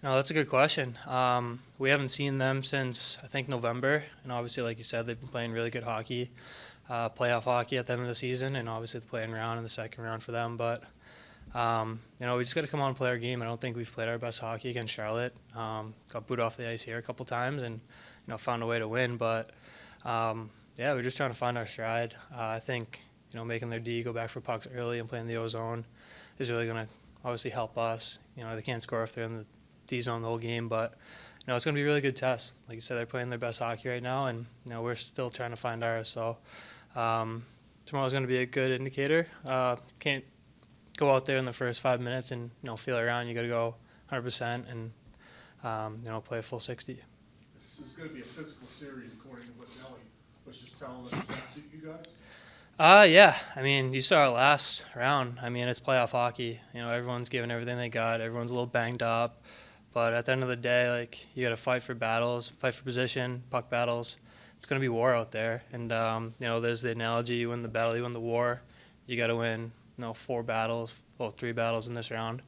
No, that's a good question. We haven't seen them since I think November, and obviously, like you said, they've been playing really good hockey, playoff hockey at the end of the season, and obviously the playing round in the second round for them. But we just got to come out and play our game. I don't think we've played our best hockey against Charlotte. Got booed off the ice here a couple times, and found a way to win. But we're just trying to find our stride. I think making their D go back for pucks early and playing the O zone is really going to obviously help us. They can't score if they're in the D zone the whole game, but it's going to be a really good test. Like you said, they're playing their best hockey right now, and we're still trying to find ours. So tomorrow's going to be a good indicator. Can't go out there in the first 5 minutes and feel around. You got to go 100% and play a full 60. This is going to be a physical series, according to what Nelly was just telling us. Does that suit you guys? Yeah. I mean, you saw our last round. I mean, it's playoff hockey. Everyone's giving everything they got. Everyone's a little banged up. But at the end of the day, you got to fight for battles, fight for position, puck battles. It's going to be war out there. And, there's the analogy, you win the battle, you win the war. You got to win, 3 battles in this round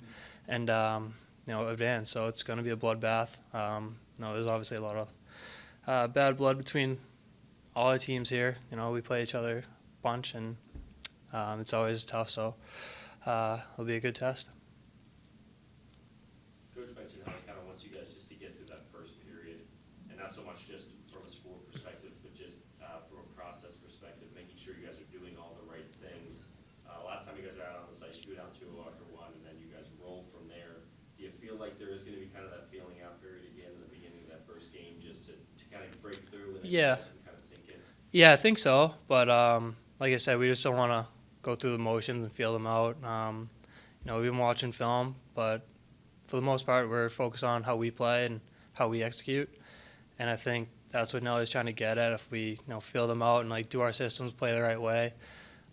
and, advance. So it's going to be a bloodbath. There's obviously a lot of bad blood between all our teams here. We play each other a bunch, and it's always tough. So it'll be a good test. Coach mentioned how he kind of wants you guys just to get through that first period, and not so much just from a score perspective, but just from a process perspective, making sure you guys are doing all the right things. Last time you guys were out on the site, you were down 2-0 after 1, and then you guys roll from there. Do you feel like there is going to be kind of that feeling out period again in the beginning of that first game, just to kind of break through and then you guys can kind of sink in? Yeah, I think so. But like I said, we just don't want to go through the motions and feel them out. We've been watching film, but for the most part, we're focused on how we play and how we execute. And I think that's what Nelly's trying to get at. If we feel them out and do our systems, play the right way,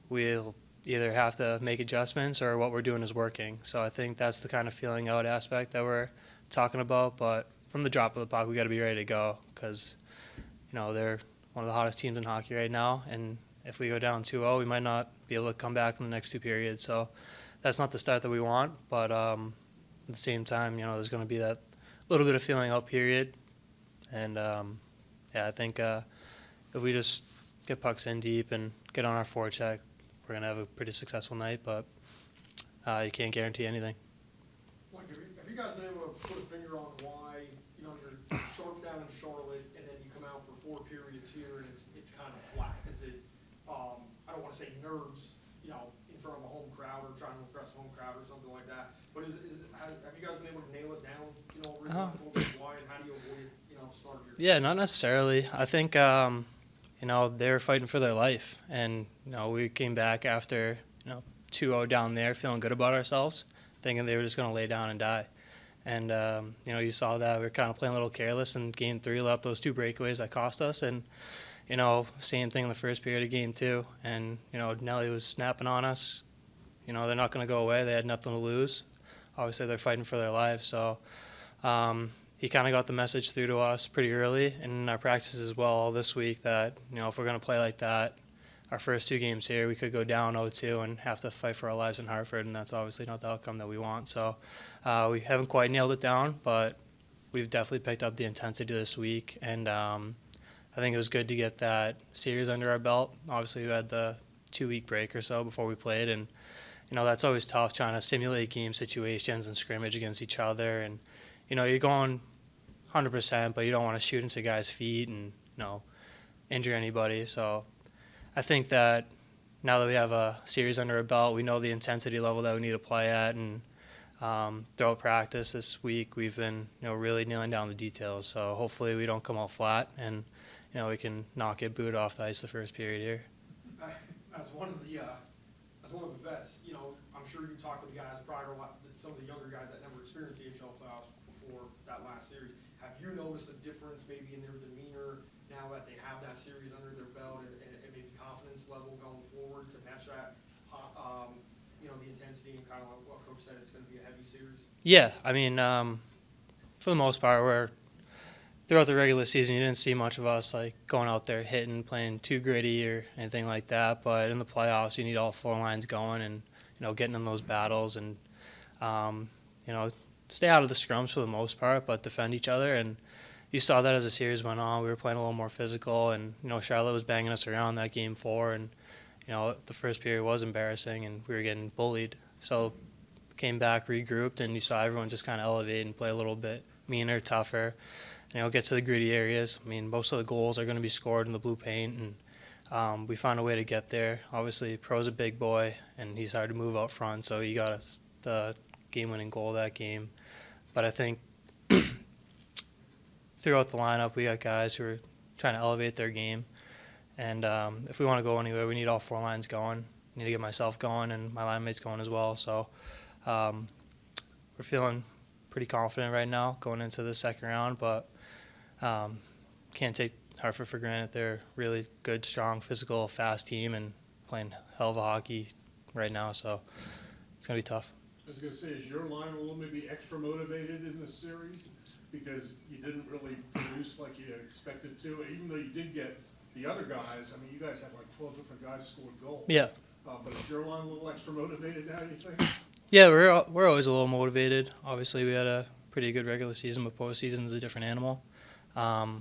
we'll either have to make adjustments or what we're doing is working. So I think that's the kind of feeling out aspect that we're talking about. But from the drop of the puck, we got to be ready to go because they're one of the hottest teams in hockey right now. And if we go down 2-0, we might not be able to come back in the next 2 periods. So that's not the start that we want. But at the same time, there's going to be that little bit of feeling out period. And I think if we just get pucks in deep and get on our forecheck, we're going to have a pretty successful night. But you can't guarantee anything. Mike, have you guys been able to put a finger on why you're short down in Charlotte and then you come out for 4 periods here and it's kind of flat? Is it I don't want to say nerves, in front of a home crowd or trying to impress a home crowd or something like that, but have you guys been able to nail it down? Why and how do you avoid start of your? Yeah, not necessarily. I think they were fighting for their life, and we came back after 2-0 down there, feeling good about ourselves, thinking they were just going to lay down and die. And you saw that we were kind of playing a little careless in Game 3, let up those 2 breakaways that cost us, and same thing in the first period of Game 2. And Nelly was snapping on us. They're not going to go away. They had nothing to lose. Obviously, they're fighting for their lives. So he kind of got the message through to us pretty early in our practices as well this week that, if we're going to play like that, our first 2 games here, we could go down 0-2 and have to fight for our lives in Hartford, and that's obviously not the outcome that we want. So we haven't quite nailed it down, but we've definitely picked up the intensity this week, and I think it was good to get that series under our belt. Obviously, we had the 2-week break or so before we played, and that's always tough trying to simulate game situations and scrimmage against each other. And you're going 100%, but you don't want to shoot into guys' feet and injure anybody. So I think that now that we have a series under our belt, we know the intensity level that we need to play at. And throughout practice this week, we've been really nailing down the details. So hopefully we don't come out flat, and we can not get booed off the ice the first period here. As one of the vets, I'm sure you talked to the guys prior to some of the younger guys that never experienced the HL playoffs before that last series. Have you noticed a difference maybe in their demeanor now that they have that series under their belt and maybe confidence level going forward to match that, the intensity and kind of like what Coach said, it's going to be a heavy series? Yeah, I mean, for the most part, throughout the regular season, you didn't see much of us going out there hitting, playing too gritty or anything like that. But in the playoffs, you need all 4 lines going and getting in those battles. And stay out of the scrums for the most part, but defend each other. And you saw that as the series went on. We were playing a little more physical, and Charlotte was banging us around that game 4, and the first period was embarrassing, and we were getting bullied. So came back, regrouped, and you saw everyone just kind of elevate and play a little bit meaner, tougher. Get to the gritty areas. I mean, most of the goals are going to be scored in the blue paint, and we found a way to get there. Obviously, Pro's a big boy, and he's hard to move out front, so he got us the game-winning goal that game. But I think throughout the lineup, we got guys who are trying to elevate their game. And if we want to go anywhere, we need all 4 lines going. Need to get myself going and my line mates going as well. So we're feeling pretty confident right now going into the second round, but can't take Hartford for granted. They're a really good, strong, physical, fast team and playing hell of a hockey right now. So it's going to be tough. I was going to say, is your line a little maybe extra motivated in this series because you didn't really produce like you expected to, even though you did get the other guys? I mean, you guys had like 12 different guys scored goals. Yeah. But is your line a little extra motivated now, you think? Yeah, we're always a little motivated. Obviously, we had a pretty good regular season, but postseason is a different animal. But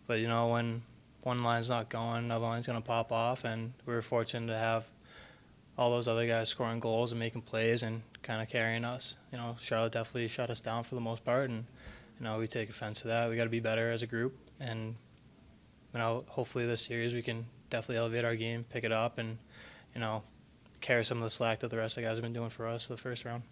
when one line's not going, another line's going to pop off, and we were fortunate to have all those other guys scoring goals and making plays and kind of carrying us. Charlotte definitely shut us down for the most part, and we take offense to that. We got to be better as a group, and hopefully this series we can definitely elevate our game, pick it up, and carry some of the slack that the rest of the guys have been doing for us the first round.